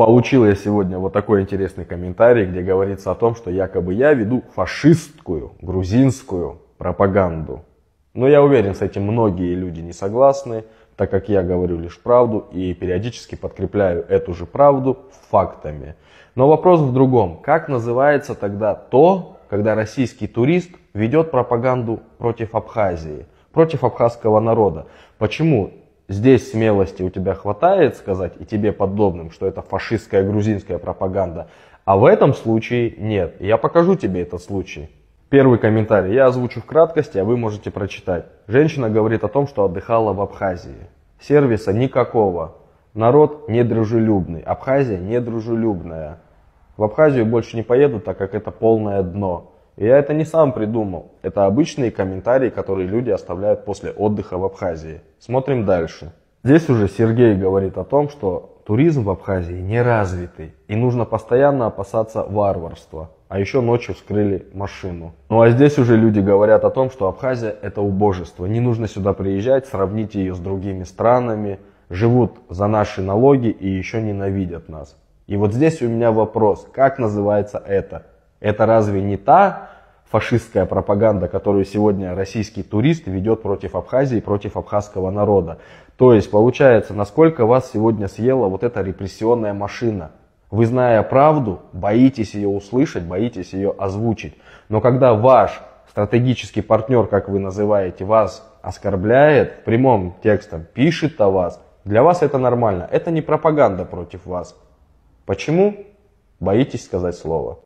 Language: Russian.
Получил я сегодня вот такой интересный комментарий, где говорится о том, что якобы я веду фашистскую, грузинскую пропаганду. Но я уверен, с этим многие люди не согласны, так как я говорю лишь правду и периодически подкрепляю эту же правду фактами. Но вопрос в другом. Как называется тогда то, когда российский турист ведет пропаганду против Абхазии, против абхазского народа? Почему здесь смелости у тебя хватает сказать и тебе подобным, что это фашистская грузинская пропаганда, а в этом случае нет? Я покажу тебе этот случай. Первый комментарий я озвучу в краткости, а вы можете прочитать. Женщина говорит о том, что отдыхала в Абхазии. Сервиса никакого. Народ недружелюбный. Абхазия недружелюбная. В Абхазию больше не поеду, так как это полное дно. И я это не сам придумал. Это обычные комментарии, которые люди оставляют после отдыха в Абхазии. Смотрим дальше. Здесь уже Сергей говорит о том, что туризм в Абхазии не развитый. И нужно постоянно опасаться варварства. А еще ночью вскрыли машину. Ну а здесь уже люди говорят о том, что Абхазия это убожество. Не нужно сюда приезжать, сравните ее с другими странами. Живут за наши налоги и еще ненавидят нас. И вот здесь у меня вопрос, как называется это? Это разве не та фашистская пропаганда, которую сегодня российский турист ведет против Абхазии, против абхазского народа? То есть получается, насколько вас сегодня съела вот эта репрессионная машина? Вы, зная правду, боитесь ее услышать, боитесь ее озвучить. Но когда ваш стратегический партнер, как вы называете, вас оскорбляет, прямым текстом пишет о вас, для вас это нормально. Это не пропаганда против вас. Почему? Боитесь сказать слово.